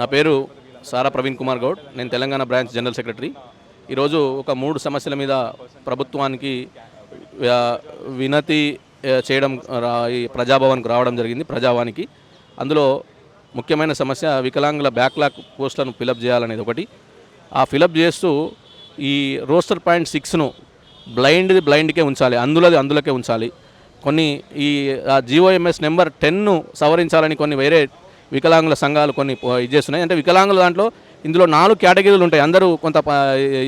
నా పేరు సారా ప్రవీణ్ కుమార్ గౌడ్. నేను తెలంగాణ బ్రాంచ్ జనరల్ సెక్రటరీ. ఈరోజు ఒక 3 సమస్యల మీద ప్రభుత్వానికి వినతి చేయడం ఈ ప్రజాభవన్కు రావడం జరిగింది, ప్రజావానికి. అందులో ముఖ్యమైన సమస్య వికలాంగుల బ్యాక్లాగ్ పోస్టులను ఫిలప్ చేయాలనేది ఒకటి. ఆ ఫిలప్ చేస్తూ ఈ రోస్టర్ పాయింట్ 6ను బ్లైండ్కే ఉంచాలి, అందులోకే ఉంచాలి. కొన్ని ఈ జిఓఎంఎస్ నెంబర్ 10ను సవరించాలని కొన్ని వేరే వికలాంగుల సంఘాలు కొన్ని ఇది చేస్తున్నాయి. అంటే వికలాంగుల దాంట్లో ఇందులో 4 కేటగిరీలు ఉంటాయి. అందరూ కొంత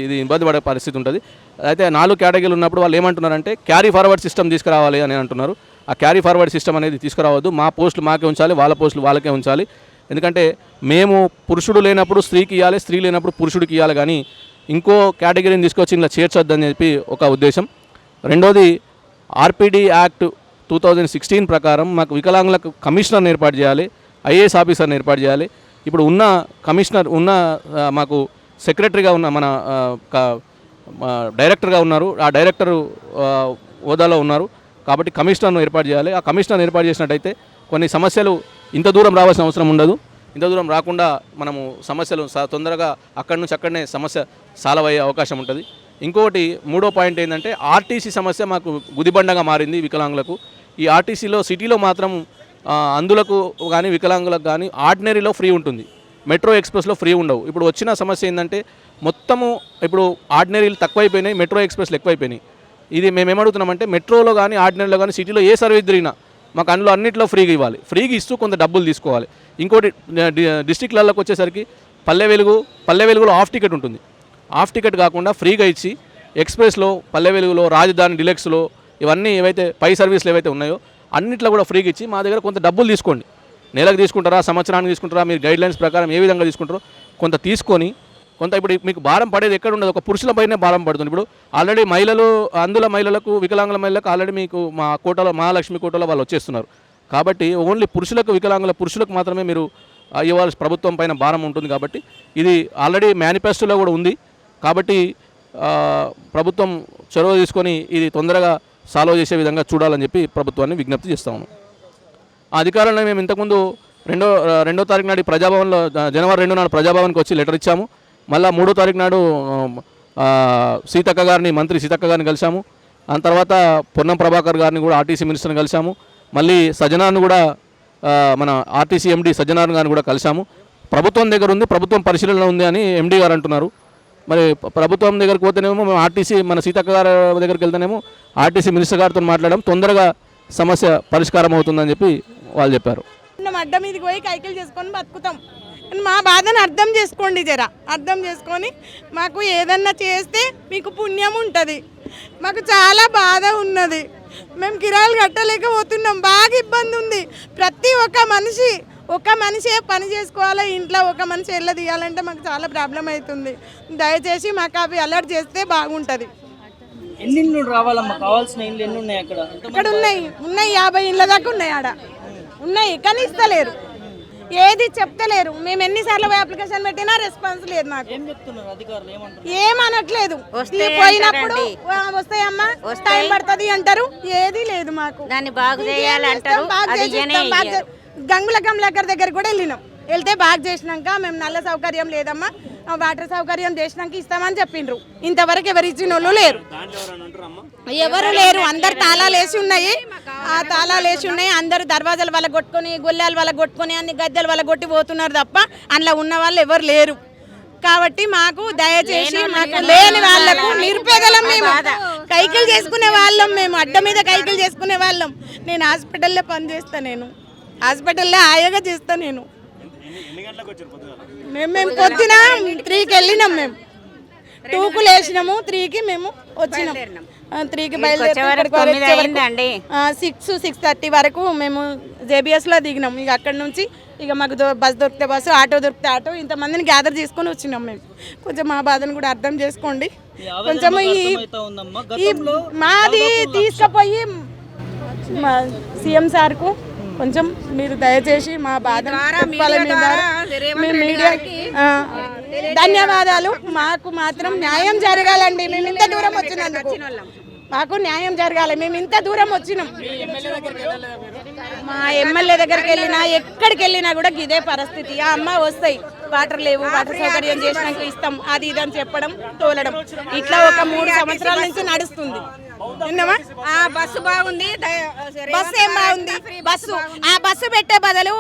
ఇది ఇబ్బంది పడే పరిస్థితి ఉంటుంది. అయితే 4 కేటగిరీలు ఉన్నప్పుడు వాళ్ళు ఏమంటున్నారంటే క్యారీ ఫార్వర్డ్ సిస్టమ్ తీసుకురావాలి అని అంటున్నారు. ఆ క్యారీ ఫార్వర్డ్ సిస్టమ్ అనేది తీసుకురావద్దు, మా పోస్టులు మాకే ఉంచాలి, వాళ్ళ పోస్టులు వాళ్ళకే ఉంచాలి. ఎందుకంటే మేము పురుషుడు లేనప్పుడు స్త్రీకి ఇవ్వాలి, స్త్రీ లేనప్పుడు పురుషుడికి ఇవ్వాలి, కానీ ఇంకో కేటగిరీని తీసుకొచ్చి ఇలా చేర్చొద్దని చెప్పి ఒక ఉద్దేశం. రెండోది ఆర్పిడి యాక్ట్ 2016 ప్రకారం మాకు వికలాంగులకు కమిషనర్ని ఏర్పాటు చేయాలి, ఐఏఎస్ ఆఫీసర్ని ఏర్పాటు చేయాలి. ఇప్పుడు ఉన్న కమిషనర్ మాకు సెక్రటరీగా ఉన్న మన డైరెక్టర్గా ఉన్నారు, ఆ డైరెక్టర్ హోదాలో ఉన్నారు. కాబట్టి కమిషనర్ను ఏర్పాటు చేయాలి. ఆ కమిషనర్ ఏర్పాటు చేసినట్టయితే కొన్ని సమస్యలు ఇంత దూరం రావాల్సిన అవసరం ఉండదు. ఇంత దూరం రాకుండా మనము సమస్యలు తొందరగా అక్కడి నుంచి అక్కడనే సమస్య సాల్వ్ అయ్యే అవకాశం ఉంటుంది. ఇంకొకటి మూడో పాయింట్ ఏంటంటే ఆర్టీసీ సమస్య మాకు గుదిబండగా మారింది వికలాంగులకు. ఈ ఆర్టీసీలో సిటీలో మాత్రం అందులకు కానీ వికలాంగులకు కానీ ఆర్డినరీలో ఫ్రీ ఉంటుంది, మెట్రో ఎక్స్ప్రెస్లో ఫ్రీ ఉండవు. ఇప్పుడు వచ్చిన సమస్య ఏంటంటే మొత్తము ఇప్పుడు ఆర్డినరీలు తక్కువైపోయినాయి, మెట్రో ఎక్స్ప్రెస్లు ఎక్కువైపోయినాయి. ఇది మేము ఏమడుగుతున్నామంటే మెట్రోలో కానీ ఆర్డినరీలో కానీ సిటీలో ఏ సర్వీస్ తిరిగినా మాకు అన్నిట్లో ఫ్రీగా ఇవ్వాలి, ఫ్రీగా ఇస్తూ కొంత డబ్బులు తీసుకోవాలి. ఇంకోటి డిస్ట్రిక్ట్లలోకి వచ్చేసరికి పల్లె వెలుగులో ఆఫ్ టికెట్ ఉంటుంది. ఆఫ్ టికెట్ కాకుండా ఫ్రీగా ఇచ్చి ఎక్స్ప్రెస్లో, పల్లె వెలుగులో, రాజధాని డిలక్స్లో ఇవన్నీ ఏవైతే పై సర్వీసులు ఏవైతే ఉన్నాయో అన్నిట్లో కూడా ఫ్రీగా ఇచ్చి మా దగ్గర కొంత డబ్బులు తీసుకోండి. నెలకు తీసుకుంటారా, సంవత్సరానికి తీసుకుంటారా, మీరు గైడ్లైన్స్ ప్రకారం ఏ విధంగా తీసుకుంటారో కొంత తీసుకొని కొంత ఇప్పుడు మీకు భారం పడేది ఎక్కడ ఉండదు, ఒక పురుషులపైనే భారం పడుతుంది. ఇప్పుడు ఆల్రెడీ మహిళలకు వికలాంగుల మహిళలకు ఆల్రెడీ మీకు మా కోటలో మహాలక్ష్మి కోటలో వాళ్ళు వచ్చేస్తున్నారు. కాబట్టి ఓన్లీ పురుషులకు మాత్రమే మీరు ఇవ్వాల్సిన ప్రభుత్వం పైన భారం ఉంటుంది. కాబట్టి ఇది ఆల్రెడీ మేనిఫెస్టోలో కూడా ఉంది. కాబట్టి ప్రభుత్వం చొరవ తీసుకొని ఇది తొందరగా సాల్వ్ చేసే విధంగా చూడాలని చెప్పి ప్రభుత్వాన్ని విజ్ఞప్తి చేస్తాము. ఆ అధికారులను మేము ఇంతకుముందు రెండో తారీఖు నాడు ప్రజాభవన్లో జనవరి 2 నాడు ప్రజాభవన్కి వచ్చి లెటర్ ఇచ్చాము. మళ్ళీ 3వ తారీఖు నాడు మంత్రి సీతక్క గారిని కలిసాము. ఆ తర్వాత పొన్నం ప్రభాకర్ గారిని కూడా ఆర్టీసీ మినిస్టర్ని కలిసాము. మళ్ళీ సజ్జనార్ను కూడా మన ఆర్టీసీ ఎండీ సజ్జనార్ గారిని కూడా కలిసాము. ప్రభుత్వం దగ్గర ఉంది, ప్రభుత్వం పరిశీలనలో ఉంది అని ఎండీ గారు అంటున్నారు. మరి ప్రభుత్వం దగ్గరికి పోతేనేమో మేము ఆర్టీసీ మన సీతక్క గారి దగ్గరికి వెళ్తేనేమో ఆర్టీసీ మినిస్టర్ గారితో మాట్లాడడం తొందరగా సమస్య పరిష్కారం అవుతుందని చెప్పి వాళ్ళు చెప్పారు. అడ్డ మీదకి పోయి కైకిలు చేసుకొని బతుకుతాం. మా బాధను అర్థం చేసుకోండి, జర అర్థం చేసుకొని మాకు ఏదన్నా చేస్తే మీకు పుణ్యం ఉంటుంది. మాకు చాలా బాధ ఉన్నది, మేము కిరాయిలు కట్టలేకపోతున్నాం, బాగా ఇబ్బంది ఉంది. ప్రతి ఒక్క మనిషే పని చేసుకోవాలి, ఇంట్లో ఒక మనిషి ఎల్ల తీయాలంటే మాకు చాలా ప్రాబ్లం అవుతుంది. దయచేసి మాకు అవి అలర్ట్ చేస్తే బాగుంటుంది. ఎన్ని ఇళ్ళు రావాలమ్మా? కావాల్సిన ఇళ్ళు ఎన్ని ఉన్నాయి అక్కడ? ఉన్నాయి 50 ఇళ్ళ దాకా ఉన్నాయి, ఆడ ఉన్నాయి కానీ ఇస్తలేరు, ఏది చెప్తలేరు. మేము ఎన్నిసార్లు అప్లికేషన్ పెట్టినా రెస్పాన్స్ లేదు. నాకు ఏమనట్లేదు, పోయినప్పుడు వస్తాయమ్మా టైం పడుతుంది అంటారు, ఏది లేదు. మాకు గంగుల కమలాకర్ దగ్గర కూడా వెళ్తే బాగా చేసినాక మేము నల్ల సౌకర్యం లేదమ్మా, వాటర్ సౌకర్యం చేసినాక ఇస్తామని చెప్పిండ్రు. ఇంతవరకు ఎవరు ఇచ్చిన వాళ్ళు లేరు, ఎవరు లేరు. అందరు తాళాలు వేసి ఉన్నాయి, ఆ తాళాలు వేసి ఉన్నాయి. అందరు దర్వాజాలు వాళ్ళ కొట్టుకొని, గొల్లాలు వాళ్ళ కొట్టుకొని, అన్ని గద్దెలు వాళ్ళ కొట్టి పోతున్నారు తప్ప అందులో ఉన్న వాళ్ళు ఎవరు లేరు. కాబట్టి మాకు దయచేసి మాకు లేని వాళ్ళకు నిరుపేదలం, మేము కైకిలు చేసుకునే వాళ్ళం, మేము అడ్డ మీద కైకిలు చేసుకునే వాళ్ళం. నేను హాస్పిటల్లో పనిచేస్తాను, నేను హాస్పిటల్లో ఆయాగా చేస్తాను. మేము పొద్దున 3కి వెళ్ళినాం, మేము 2కు లేచినాము, 3కి మేము వచ్చినాం. 3కి బయలుదేరి 6:30 వరకు మేము జేబీఎస్లో దిగినాం. ఇక అక్కడి నుంచి ఇక మాకు బస్ దొరికితే బస్సు, ఆటో దొరికితే ఆటో, ఇంతమందిని గ్యాదర్ చేసుకొని వచ్చినాం. మేము కొంచెం మా బాధను కూడా అర్థం చేసుకోండి. కొంచెం మాది తీసుకుపోయి సీఎం సార్కు కొంచెం మీరు దయచేసి మా బాధ మీడియాకి ధన్యవాదాలు. మాకు మాత్రం న్యాయం జరగాలండి. మేము ఇంత దూరం వచ్చినందుకు మాకు న్యాయం జరగాలి. మేము ఇంత దూరం వచ్చినాం. మా ఎమ్మెల్యే దగ్గరికి వెళ్ళినా ఎక్కడికి వెళ్ళినా కూడా ఇదే పరిస్థితి. ఆ అమ్మ వస్తాయి, వాటర్ లేవు, వాటర్ సౌకర్యం చేసినాక ఇస్తాం, అది ఇది అని చెప్పడం, తోలడం, ఇట్లా ఒక 3 సంవత్సరాల నుంచి నడుస్తుంది. విన్నామా? బస్సు బాగుంది, బస్సు ఏం బాగుంది? బస్సు పెట్టే బదులు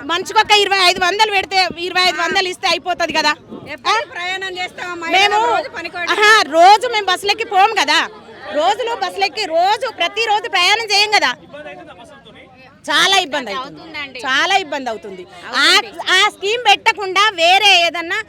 మనిషికి ఒక 2500 పెడితే 2500 ఇస్తే అయిపోతుంది కదా. ప్రయాణం చేస్తాం మేము రోజు మేము బస్సులెక్కి పోం కదా, రోజులు బస్సులెక్కి ప్రతిరోజు ప్రయాణం చేయం కదా, చాలా ఇబ్బంది అవుతుంది, చాలా ఇబ్బంది అవుతుంది. ఆ స్కీమ్ పెట్టకుండా వేరే ఏదన్నా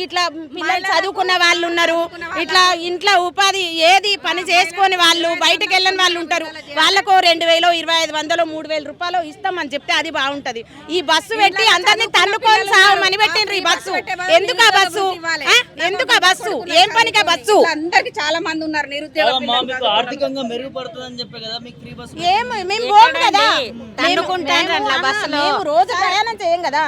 ఇట్లా పిల్లలు చదువుకున్న వాళ్ళు ఉన్నారు, ఇట్లా ఇంట్లో ఉపాధి ఏది పని చేసుకొని వాళ్ళు బయటకు వెళ్ళని వాళ్ళు ఉంటారు, వాళ్ళకు 2000, 2500, 3000 రూపాయలు ఇస్తామని చెప్తే అది బాగుంటది. ఈ బస్సు పెట్టి అందరినీ తన్నుకొని సాగమని పెట్టిండ్రు. ఈ బస్సు ఎందుకు? ఆ బస్సు ఎందుకు? ఆ బస్సు ఏం పనికా బస్సు? అందరికి చాలా మంది ఉన్నారు నిరుద్యోగ మీకు ఆర్థికంగా మెరుగుపడుతుందని చెప్పే కదా మీకు ఫ్రీ బస్. మేము పోం కదా, మేము రోజు ప్రయాణం చేయం కదా,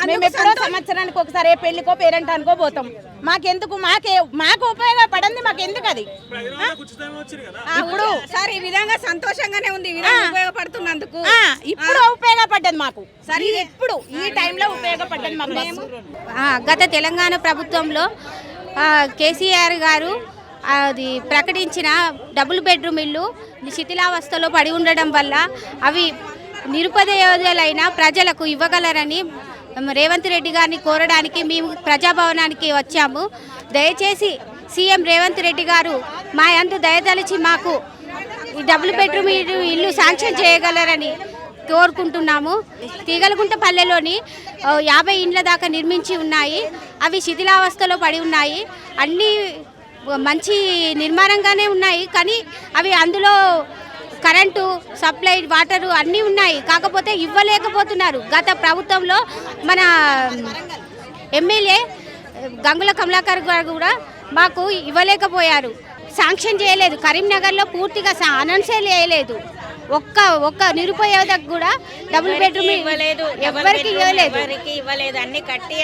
మేము ఎప్పుడో సంవత్సరానికి ఒకసారి పెళ్లికో పేరెంటానికో పోతాం. మాకు ఉపయోగపడింది, మాకు ఎందుకు అది? ఇప్పుడు సార్ ఈ విధంగా సంతోషంగానే ఉంది, ఉపయోగపడుతున్నందుకు ఇప్పుడు ఉపయోగపడ్డది మాకు, సరే ఇప్పుడు ఈ టైంలో ఉపయోగపడ్డది మాకు. గత తెలంగాణ ప్రభుత్వంలో కేసీఆర్ గారు అది ప్రకటించిన డబుల్ బెడ్రూమ్ ఇల్లు శిథిలావస్థలో పడి ఉండడం వల్ల అవి నిరుపయోగులైన ప్రజలకు ఇవ్వగలరని రేవంత్ రెడ్డి గారిని కోరడానికి మేము ప్రజాభవనానికి వచ్చాము. దయచేసి సీఎం రేవంత్ రెడ్డి గారు మా యందు దయతలిచి మాకు ఈ డబుల్ బెడ్రూమ్ ఇల్లు శాంక్షన్ చేయగలరని కోరుకుంటున్నాము. తీగలగుంట పల్లెలోని 50 ఇండ్ల దాకా నిర్మించి ఉన్నాయి, అవి శిథిలావస్థలో పడి ఉన్నాయి. అన్నీ మంచి నిర్మాణంగానే ఉన్నాయి, కానీ అవి అందులో కరెంటు సప్లై వాటరు అన్నీ ఉన్నాయి, కాకపోతే ఇవ్వలేకపోతున్నారు. గత ప్రభుత్వంలో మన ఎమ్మెల్యే గంగుల కమలాకర్ గారు కూడా మాకు ఇవ్వలేకపోయారు, శాంక్షన్ చేయలేదు. కరీంనగర్లో పూర్తిగా అనౌన్సే చేయలేదు. ఒక్క నిరుపయోగకు కూడా డబుల్ బెడ్రూమ్ ఇవ్వలేదు, ఎవరికి ఇవ్వలేదు, అన్ని కట్టి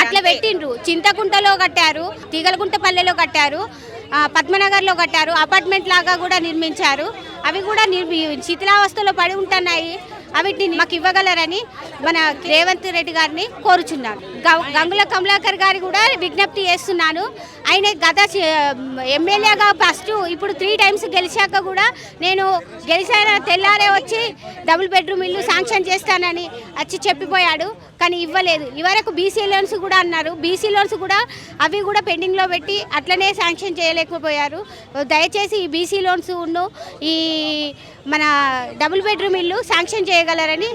అట్లా పెట్టిండ్రు. చింతకుంటలో కట్టారు, తీగలగుంట పల్లెలో కట్టారు, పద్మనగర్లో కట్టారు, అపార్ట్మెంట్ లాగా కూడా నిర్మించారు. అవి కూడా శిథిలావస్థలో పడి ఉంటున్నాయి. అవిటిని మాకు ఇవ్వగలరని మన రేవంత్ రెడ్డి గారిని కోరుచున్నాను. గంగుల కమలాకర్ గారి కూడా విజ్ఞప్తి చేస్తున్నాను. ఆయన గత ఎమ్మెల్యేగా ఫస్ట్ ఇప్పుడు 3 టైమ్స్ గెలిచాక కూడా నేను గెలిచిన తెల్లారే వచ్చి డబుల్ బెడ్రూమ్ ఇల్లు శాంక్షన్ చేస్తానని వచ్చి చెప్పిపోయాడు, కానీ ఇవ్వలేదు. ఇవరకు బీసీ లోన్స్ కూడా అన్నారు, బీసీ లోన్స్ కూడా అవి కూడా పెండింగ్లో పెట్టి అట్లనే శాంక్షన్ చేయలేకపోయారు. దయచేసి ఈ బీసీ లోన్స్ ఉన్ను ఈ మన డబుల్ బెడ్రూమ్ ఇల్లు శాంక్షన్ చేయగలరని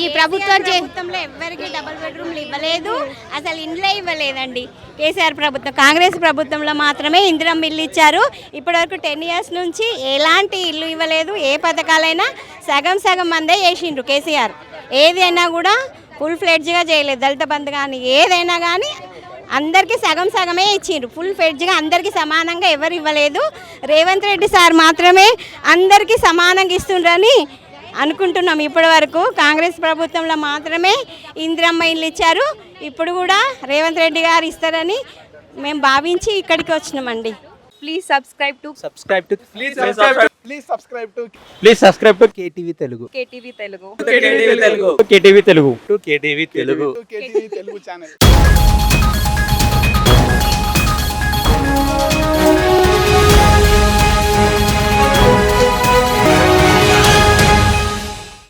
ఈ ప్రభుత్వంలో ఎవరికి డబుల్ బెడ్రూమ్లు ఇవ్వలేదు, అసలు ఇండ్లే ఇవ్వలేదండి. కేసీఆర్ ప్రభుత్వం, కాంగ్రెస్ ప్రభుత్వంలో మాత్రమే ఇందిరమ్మ ఇల్లు ఇచ్చారు. ఇప్పటివరకు 10 years నుంచి ఎలాంటి ఇల్లు ఇవ్వలేదు. ఏ పథకాలైనా సగం మందే చేసిండ్రు కేసీఆర్. ఏదైనా కూడా ఫుల్ ఫ్లెడ్జ్గా చేయలేదు. దళిత బంధు కానీ ఏదైనా కానీ అందరికీ సగమే ఇచ్చిండ్రు. ఫుల్ ఫ్లెడ్జ్గా అందరికీ సమానంగా ఎవరు ఇవ్వలేదు. రేవంత్ రెడ్డి సార్ మాత్రమే అందరికీ సమానంగా ఇస్తుండ్రని అనుకుంటున్నాం. ఇప్పటి వరకు కాంగ్రెస్ ప్రభుత్వంలో మాత్రమే ఇందిరమ్మ ఇల్లు ఇచ్చారు. ఇప్పుడు కూడా రేవంత్ రెడ్డి గారు ఇస్తారని మేము భావించి ఇక్కడికి వచ్చినామండి. Please subscribe to KTV Telugu. KTV Telugu. KTV Telugu channel.